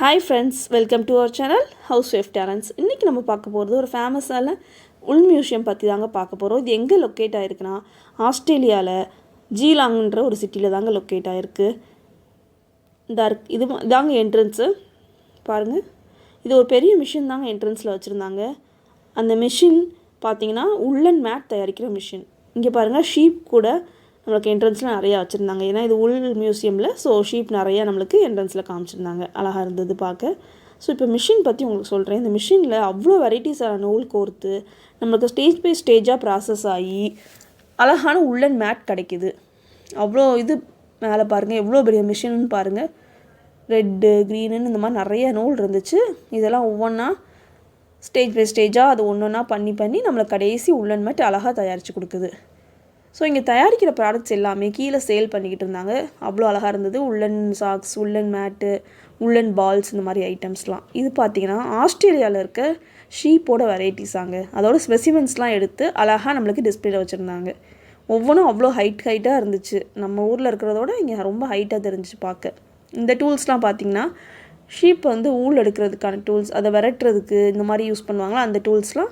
Hi friends, welcome to our channel housewife talents. இன்றைக்கி நம்ம பார்க்க போகிறது ஒரு ஃபேமஸான உள் மியூசியம் பற்றி தாங்க பார்க்க போகிறோம். இது எங்கே லொக்கேட் ஆகிருக்குன்னா ஆஸ்திரேலியாவில் ஜீலாங்குன்ற ஒரு சிட்டியில் தாங்க லொக்கேட் ஆகிருக்கு. இது தாங்க என்ட்ரன்ஸு பாருங்கள். இது ஒரு பெரிய மிஷின் தாங்க என்ட்ரன்ஸில் வச்சுருந்தாங்க. அந்த மிஷின் பார்த்திங்கன்னா உள்ளன் மேட் தயாரிக்கிற மிஷின். இங்கே பாருங்கள், ஷீப் கூட நம்மளுக்கு என்ட்ரன்ஸில் நிறையா வச்சுருந்தாங்க. ஏன்னா இது உள் மியூசியமில், ஸோ ஷீப் நிறையா நம்மளுக்கு என்ட்ரன்ஸில் காமிச்சிருந்தாங்க. அழகாக இருந்தது பார்க்க. ஸோ இப்போ மிஷின் பற்றி உங்களுக்கு சொல்கிறேன். இந்த மிஷினில் அவ்வளோ வெரைட்டிஸான நூல் கோர்த்து நம்மளுக்கு ஸ்டேஜ் பை ஸ்டேஜாக ப்ராசஸ் ஆகி அழகான உள்ளன் மேட் கிடைக்கிது. அவ்வளோ இது மேலே பாருங்கள், எவ்வளோ பெரிய மிஷின்னு பாருங்கள். ரெட்டு, க்ரீனுன்னு இந்த மாதிரி நிறைய நூல் இருந்துச்சு. இதெல்லாம் ஒவ்வொன்றா ஸ்டேஜ் பை ஸ்டேஜாக அது ஒன்று ஒன்றா பண்ணி நம்மளுக்கு கடைசி உள்ளன் மேட் அழகாக தயாரித்து கொடுக்குது. ஸோ இங்கே தயாரிக்கிற ப்ராடக்ட்ஸ் எல்லாமே கீழே சேல் பண்ணிக்கிட்டு இருந்தாங்க. அவ்வளோ அழகாக இருந்தது. உள்ளன் சாக்ஸ், உள்ளன் மேட்டு, உள்ளன் பால்ஸ், இந்த மாதிரி ஐட்டம்ஸ்லாம். இது பார்த்திங்கன்னா ஆஸ்திரேலியாவில் இருக்க ஷீப்போட வெரைட்டிஸாங்க. அதோட ஸ்பெசிமென்ஸ்லாம் எடுத்து அழகாக நம்மளுக்கு டிஸ்பிளேல வச்சுருந்தாங்க. ஒவ்வொன்றும் அவ்வளோ ஹைட்டாக இருந்துச்சு. நம்ம ஊரில் இருக்கிறதோட இங்கே ரொம்ப ஹைட்டாக தெரிஞ்சிச்சு பார்க்க. இந்த டூல்ஸ்லாம் பார்த்திங்கன்னா ஷீப் ஊல் எடுக்கிறதுக்கான டூல்ஸ், அதை விரட்டுறதுக்கு இந்த மாதிரி யூஸ் பண்ணுவாங்களா, அந்த டூல்ஸ்லாம்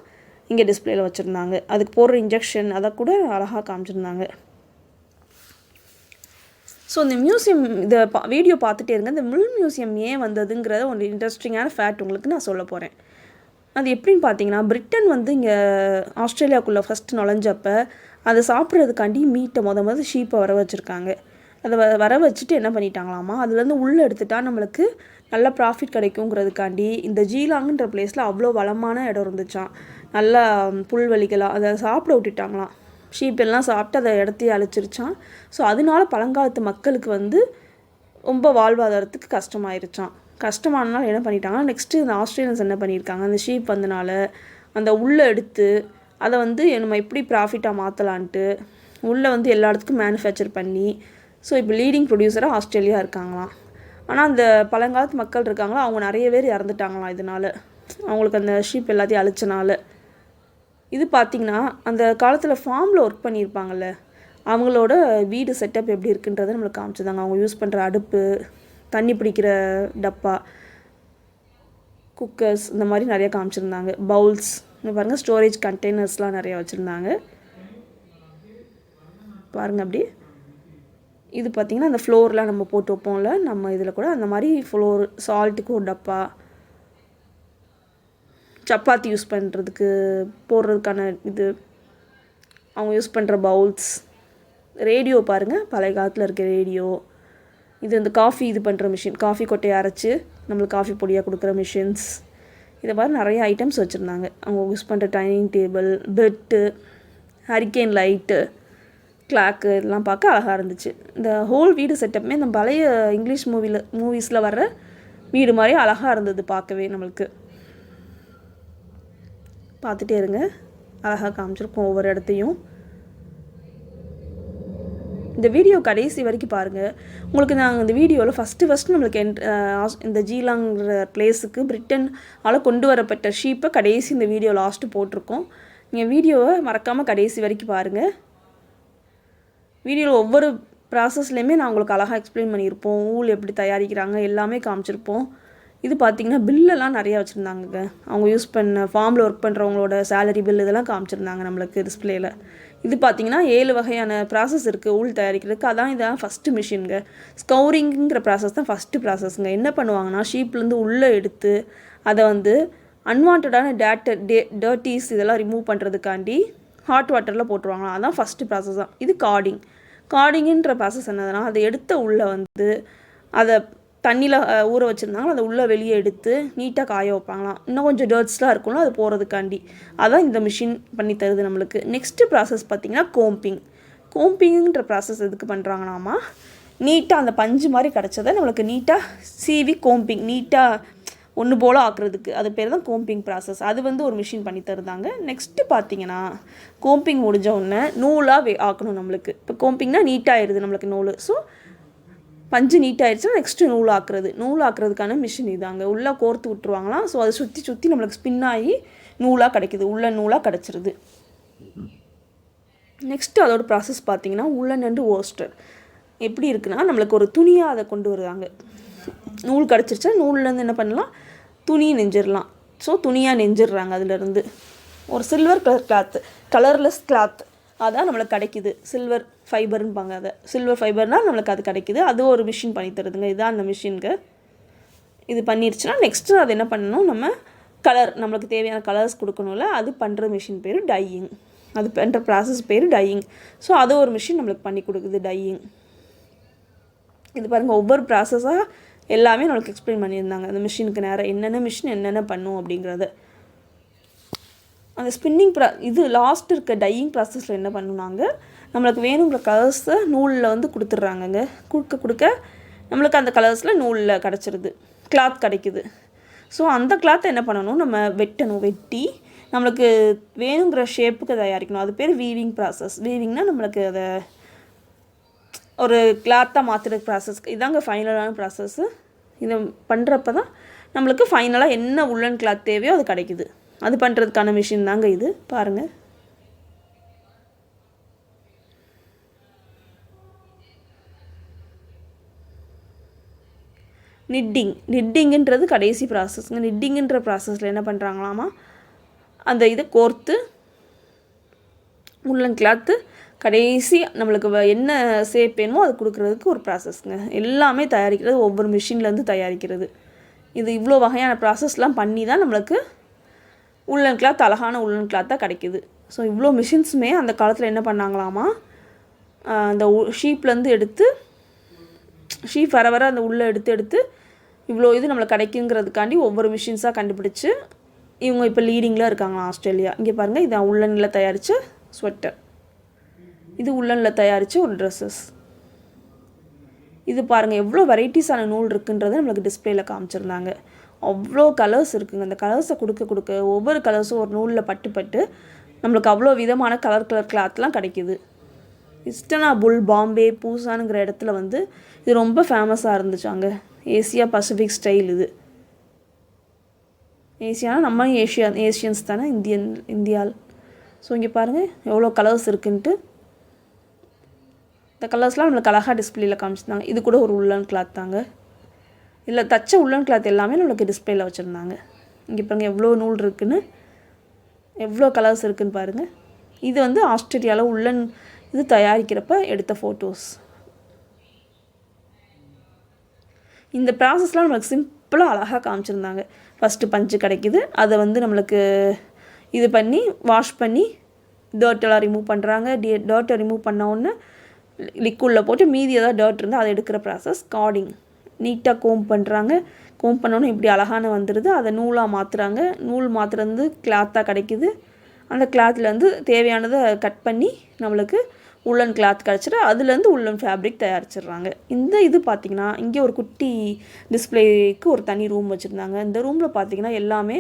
இங்கே டிஸ்பிளேல வச்சுருந்தாங்க. அதுக்கு போடுற இன்ஜெக்ஷன் அதை கூட அழகாக காமிச்சிருந்தாங்க. ஸோ இந்த மியூசியம், இதை வீடியோ பார்த்துட்டே இருங்க. இந்த முள் மியூசியம் ஏன் வந்ததுங்கிறத ஒரு இன்ட்ரெஸ்டிங்கான ஃபேக்ட் உங்களுக்கு நான் சொல்ல போகிறேன். அது எப்படின்னு பார்த்தீங்கன்னா, பிரிட்டன் இங்கே ஆஸ்திரேலியாவுக்குள்ளே ஃபஸ்ட்டு நுழைஞ்சப்போ அதை சாப்பிட்றதுக்காண்டி மீட்டை முதல் ஷீப்பை வர வச்சுருக்காங்க. அதை வர வச்சுட்டு என்ன பண்ணிட்டாங்களாமா, அதுலேருந்து உள்ளே எடுத்துட்டா நம்மளுக்கு நல்ல ப்ராஃபிட் கிடைக்குங்கிறதுக்காண்டி இந்த ஜீலாங்குன்ற பிளேஸில் அவ்வளோ வளமான இடம் இருந்துச்சான். நல்லா புல்வெளிகளாக அதை சாப்பிட விட்டுட்டாங்களாம். ஷீப் எல்லாம் சாப்பிட்டு அதை இடத்தையே அழிச்சிருச்சான். ஸோ அதனால பழங்காலத்து மக்களுக்கு ரொம்ப வாழ்வாதாரத்துக்கு கஷ்டமாயிருச்சான். கஷ்டமானனால என்ன பண்ணிட்டாங்கன்னா, நெக்ஸ்ட்டு இந்த ஆஸ்திரேலியன்ஸ் என்ன பண்ணியிருக்காங்க, அந்த ஷீப் வந்தனால அந்த உள்ளே எடுத்து அதை நம்ம எப்படி ப்ராஃபிட்டாக மாற்றலான்ட்டு உள்ளே எல்லா இடத்துக்கும் மேனுஃபேக்சர் பண்ணி, ஸோ இப்போ லீடிங் ப்ரொடியூசராக ஆஸ்திரேலியா இருக்காங்களாம். ஆனால் அந்த பழங்காலத்து மக்கள் இருக்காங்களா, அவங்க நிறைய பேர் இறந்துட்டாங்களாம் இதனால், அவங்களுக்கு அந்த ஷீப் எல்லாத்தையும் அழிச்சனால. இது பார்த்திங்கன்னா அந்த காலத்தில் ஃபார்மில் ஒர்க் பண்ணியிருப்பாங்கள்ல, அவங்களோட வீடு செட்டப் எப்படி இருக்குன்றதை நம்மளுக்கு காமிச்சிருந்தாங்க. அவங்க யூஸ் பண்ணுற அடுப்பு, தண்ணி பிடிக்கிற டப்பா, குக்கர்ஸ், இந்த மாதிரி நிறையா காமிச்சிருந்தாங்க. பவுல்ஸ், இந்த பாருங்கள், ஸ்டோரேஜ் கண்டெய்னர்ஸ்லாம் நிறையா வச்சுருந்தாங்க பாருங்கள். அப்படி இது பார்த்திங்கன்னா அந்த ஃப்ளோர்லாம் நம்ம போட்டு வைப்போம்ல, நம்ம இதில் கூட அந்த மாதிரி ஃப்ளோர், சால்ட்டுக்கு ஒரு டப்பா, சப்பாத்தி யூஸ் பண்ணுறதுக்கு போடுறதுக்கான இது, அவங்க யூஸ் பண்ணுற பவுல்ஸ், ரேடியோ பாருங்கள், பழைய காலத்தில் இருக்க ரேடியோ. இது இந்த காஃபி இது பண்ணுற மிஷின், காஃபி கொட்டையை அரைச்சி நம்மளுக்கு காஃபி பொடியாக கொடுக்குற மிஷின்ஸ். இதை மாதிரி நிறைய ஐட்டம்ஸ் வச்சுருந்தாங்க. அவங்க யூஸ் பண்ணுற dining table, bed, hurricane light, clock, இதெல்லாம் பார்க்க அழகாக இருந்துச்சு. இந்த ஹோல் வீடு செட்டப்புமே இந்த பழைய இங்கிலீஷ் மூவிஸில் வர்ற வீடு மாதிரி அழகாக இருந்தது பார்க்கவே. நம்மளுக்கு பார்த்துட்டே இருங்க, அழகாக காமிச்சிருக்கோம் ஒவ்வொரு இடத்தையும். இந்த வீடியோ கடைசி வரைக்கும் பாருங்கள். உங்களுக்கு நாங்கள் இந்த வீடியோவில் ஃபஸ்ட்டு நம்மளுக்கு இந்த ஜீலாங்கிற பிளேஸுக்கு பிரிட்டனால் கொண்டு வரப்பட்ட ஷீப்பை கடைசி இந்த வீடியோ லாஸ்ட்டு போட்டிருக்கோம். நீங்கள் வீடியோவை மறக்காமல் கடைசி வரைக்கும் பாருங்கள். வீடியோவில் ஒவ்வொரு ப்ராசஸ்லேயுமே நான் உங்களுக்கு அழகாக எக்ஸ்பிளைன் பண்ணியிருப்போம். ஊல் எப்படி தயாரிக்கிறாங்க எல்லாமே காமிச்சிருப்போம். இது பார்த்திங்கன்னா பில்லெல்லாம் நிறையா வச்சுருந்தாங்க. அவங்க யூஸ் பண்ண ஃபார்மில் ஒர்க் பண்ணுறவங்களோட சேலரி பில் இதெல்லாம் காமிச்சிருந்தாங்க நம்மளுக்கு டிஸ்பிளேயில். இது பார்த்திங்கன்னா 7 வகையான ப்ராசஸ் இருக்குது ஊல் தயாரிக்கிறதுக்கு. அதான் இதான் ஃபஸ்ட்டு மிஷினுங்க. ஸ்கௌரிங்கிற ப்ராசஸ் தான் ஃபஸ்ட்டு ப்ராசஸ்ங்க. என்ன பண்ணுவாங்கன்னா, ஷீப்லேருந்து உள்ளே எடுத்து அதை அன்வான்டான டர்ட்டீஸ் இதெல்லாம் ரிமூவ் பண்ணுறதுக்காண்டி ஹாட் வாட்டரில் போட்டுருவாங்களாம். அதான் ஃபஸ்ட்டு ப்ராசஸ் தான். இது கார்டிங்குன்ற ப்ராசஸ் என்னதுன்னா, அதை எடுத்த உள்ளே அதை தண்ணியில் ஊற வச்சுருந்தாங்க, அதை உள்ளே வெளியே எடுத்து நீட்டாக காய வைப்பாங்களாம். இன்னும் கொஞ்சம் டர்ட்ஸ்லாம் இருக்கும்ல, அது போகிறதுக்காண்டி. அதான் இந்த மிஷின் பண்ணி தருது நம்மளுக்கு. நெக்ஸ்ட்டு ப்ராசஸ் பார்த்திங்கன்னா கோம்பிங்குன்ற ப்ராசஸ் எதுக்கு பண்ணுறாங்களாமா, நீட்டாக அந்த பஞ்சு மாதிரி கிடச்சதை நம்மளுக்கு நீட்டாக சீவி கோம்பிங் நீட்டாக ஒன்று போல் ஆக்குறதுக்கு, அது பேர் தான் கோம்பிங் ப்ராசஸ். அது ஒரு மிஷின் பண்ணி தருதாங்க. நெக்ஸ்ட்டு பார்த்திங்கன்னா, கோம்பிங் முடிஞ்ச உடனே நூலாக ஆக்கணும் நம்மளுக்கு. இப்போ கோம்பிங்னா நீட்டாகிடுது நம்மளுக்கு நூல். ஸோ பஞ்சு நீட்டாகிடுச்சுன்னா நெக்ஸ்ட்டு நூலாக்குறதுக்கான மிஷின் இதாங்க. உள்ளே கோர்த்து விட்டுருவாங்களாம். ஸோ அதை சுற்றி நம்மளுக்கு ஸ்பின் ஆகி நூலாக கிடைக்கிது, நூலாக கிடச்சிருது. நெக்ஸ்ட்டு அதோட ப்ராசஸ் பார்த்திங்கன்னா, உள்ளன் அண்டு ஓஸ்டர் எப்படி இருக்குன்னா, நம்மளுக்கு ஒரு துணியாக அதை கொண்டு வருவாங்க. நூல் கிடச்சிருச்சா நூல்லேருந்து என்ன பண்ணலாம், துணி நெஞ்சிடலாம். ஸோ துணியாக நெஞ்சிடுறாங்க. அதிலேருந்து ஒரு silver colour cloth, colourless cloth அதான் நம்மளுக்கு கிடைக்கிது. சில்வர் ஃபைபர்னுப்பாங்க அதை. சில்வர் ஃபைபர்னால் நம்மளுக்கு அது கிடைக்கிது. அது ஒரு மிஷின் பண்ணி தருதுங்க. இதுதான் அந்த மிஷினுக்கு. இது பண்ணிருச்சுன்னா நெக்ஸ்ட்டு அது என்ன பண்ணணும், நம்ம கலர் நம்மளுக்கு தேவையான கலர்ஸ் கொடுக்கணும்ல, அது பண்ணுற மிஷின் பேர் டையிங். அது பண்ணுற ப்ராசஸ் பேர் டையிங். ஸோ அது ஒரு மிஷின் நம்மளுக்கு பண்ணி கொடுக்குது, டையிங். இது பாருங்கள், ஒவ்வொரு ப்ராசஸாக எல்லாமே நம்மளுக்கு எக்ஸ்பிளைன் பண்ணியிருந்தாங்க. அந்த மிஷினுக்கு நேரம் என்னென்ன மிஷின் என்னென்ன பண்ணும் அப்படிங்கிறத. அந்த ஸ்பின்னிங் இது லாஸ்ட் இருக்க டையிங் ப்ராசஸில் என்ன பண்ணுனாங்க, நம்மளுக்கு வேணுங்கிற கலர்ஸை நூலில் வந்து கொடுத்துட்றாங்கங்க. கொடுக்க நம்மளுக்கு அந்த கலர்ஸில் நூலில் கிடச்சிருது, கிளாத் கிடைக்குது. ஸோ அந்த கிளாத்தை என்ன பண்ணணும், நம்ம வெட்டணும். வெட்டி நம்மளுக்கு வேணுங்கிற ஷேப்புக்கு தயாரிக்கணும். அது பேர் வீவிங் ப்ராசஸ். வீவிங்னால் நம்மளுக்கு அதை ஒரு கிளாத்தாக மாற்றுற ப்ராசஸ். இதாங்க ஃபைனலான ப்ராசஸ்ஸு. இதை பண்ணுறப்ப தான் நம்மளுக்கு ஃபைனலாக என்ன உள்ளன் கிளாத் தேவையோ அது கிடைக்குது. அது பண்ணுறதுக்கான மிஷின் தாங்க இது. பாருங்கள், நிட்டிங்குன்றது கடைசி ப்ராசஸ்ங்க. நிட்டிங்குன்ற ப்ராசஸில் என்ன பண்ணுறாங்களாமா, அந்த இதை கோர்த்து உள்ளன் கிளாத்து கடைசி நம்மளுக்கு என்ன ஷேப் வேணுமோ அது கொடுக்குறதுக்கு ஒரு ப்ராசஸ்ங்க. எல்லாமே தயாரிக்கிறது ஒவ்வொரு மிஷின்லேருந்து தயாரிக்கிறது. இது இவ்வளோ வகையான ப்ராசஸ்லாம் பண்ணி தான் நம்மளுக்கு உள்ளன் கிளாத், அழகான உள்ளன் கிளாத்தாக கிடைக்கிது. ஸோ இவ்வளோ மிஷின்ஸுமே அந்த காலத்தில் என்ன பண்ணாங்களாமா, அந்த ஷீப்லேருந்து எடுத்து ஷீப் வர அந்த உள்ளே எடுத்து இவ்வளோ இது நம்மளுக்கு கிடைக்குங்கிறதுக்காண்டி ஒவ்வொரு மிஷின்ஸாக கண்டுபிடிச்சி இவங்க இப்போ லீடிங்கில் இருக்காங்களா ஆஸ்திரேலியா. இங்கே பாருங்கள், இது உள்ளனில் தயாரித்த ஸ்வெட்டர், இது உள்ளனில் தயாரித்த ஒரு ட்ரெஸ்ஸஸ். இது பாருங்கள் எவ்வளோ வெரைட்டிஸான நூல் இருக்குன்றதை நம்மளுக்கு டிஸ்பிளேயில் காமிச்சிருந்தாங்க. அவ்வளோ கலர்ஸ் இருக்குங்க. அந்த கலர்ஸை கொடுக்க ஒவ்வொரு கலர்ஸும் ஒரு நூலில் பட்டு நம்மளுக்கு அவ்வளோ விதமான கலர் கிளாத்லாம் கிடைக்கிது. இஸ்டனாபுல், பாம்பே, பூசானுங்கிற இடத்துல வந்து இது ரொம்ப ஃபேமஸாக இருந்துச்சாங்க. ஏசியா பசிபிக் ஸ்டைல் இது. ஏசியானா நம்ம ஏஷியன்ஸ் தானே, இந்தியாவில். ஸோ இங்கே பாருங்கள் எவ்வளோ கலர்ஸ் இருக்குன்ட்டு. இந்த கலர்ஸ்லாம் நம்மளுக்கு அழகாக டிஸ்பிளேயில் காமிச்சிருந்தாங்க. இது கூட ஒரு உள்ளன் கிளாத் தாங்க. இல்லை தச்ச உள்ளன் கிளாத் எல்லாமே நம்மளுக்கு டிஸ்பிளேயில் வச்சுருந்தாங்க. இங்கே பாருங்கள் எவ்வளோ நூல் இருக்குன்னு, எவ்வளோ கலர்ஸ் இருக்குதுன்னு பாருங்கள். இது வந்து ஆஸ்திரேலியாவில் உள்ளன் இது தயாரிக்கிறப்ப எடுத்த ஃபோட்டோஸ். இந்த ப்ராசஸ்லாம் நம்மளுக்கு சிம்பிளாக அழகாக காமிச்சிருந்தாங்க. ஃபஸ்ட்டு பஞ்சு கிடைக்கிது, அதை வந்து நம்மளுக்கு இது பண்ணி வாஷ் பண்ணி டர்ட்டெல்லாம் ரிமூவ் பண்ணுறாங்க. டர்ட்டை ரிமூவ் பண்ண உடனே லிக்விடில் போட்டு மீதி ஏதாவது டர்ட் இருந்தால் அதை எடுக்கிற ப்ராசஸ் கார்டிங். நீட்டாக கோம் பண்ணுறாங்க. கோம் பண்ணோன்னே இப்படி அழகான வந்துடுது. அதை நூலாக மாற்றுறாங்க. நூல் மாற்றுறது கிளாத்தாக கிடைக்கிது. அந்த கிளாத்லேருந்து தேவையானதை கட் பண்ணி நம்மளுக்கு உள்ளன் கிளாத் கிடச்சிட்டு அதுலேருந்து உள்ளன் ஃபேப்ரிக் தயாரிச்சிடுறாங்க. இந்த இது பார்த்திங்கன்னா இங்கே ஒரு குட்டி டிஸ்பிளேக்கு ஒரு தனி ரூம் வச்சுருந்தாங்க. இந்த ரூமில் பார்த்திங்கன்னா எல்லாமே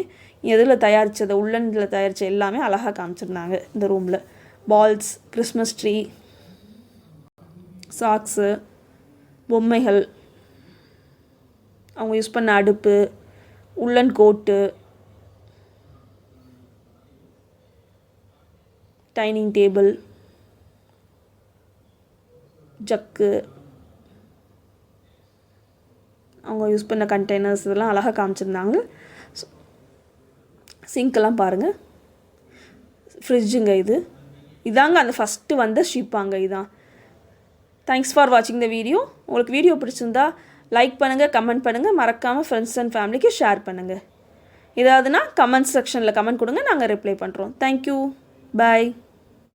எதில் தயாரித்தது, உள்ளனில் தயாரித்த எல்லாமே அழகாக காமிச்சிருந்தாங்க. இந்த ரூமில் பால்ஸ், கிறிஸ்மஸ் ட்ரீ, சாக்ஸு, பொம்மைகள், அவங்க யூஸ் பண்ண அடுப்பு, உள்ளன் கோட்டு, டைனிங் டேபிள், ஜக்கு, அவங்க யூஸ் பண்ண கண்டெய்னர்ஸ் இதெல்லாம் அழகாக காமிச்சிருந்தாங்க. சிங்க்கெல்லாம் பாருங்கள், ஃப்ரிட்ஜுங்க இதாங்க அந்த ஃபஸ்ட்டு வந்த ஷிப்பாங்க இதான். தேங்க்ஸ் ஃபார் வாட்சிங் த வீடியோ. உங்களுக்கு வீடியோ பிடிச்சிருந்தா லைக் பண்ணுங்கள், கமெண்ட் பண்ணுங்கள், மறக்காமல் ஃப்ரெண்ட்ஸ் அண்ட் ஃபேமிலிக்கு ஷேர் பண்ணுங்கள். ஏதாவதுனா கமெண்ட் செக்ஷனில் கமெண்ட் கொடுங்க, நாங்கள் ரிப்ளை பண்ணுறோம். தேங்க்யூ, பாய்.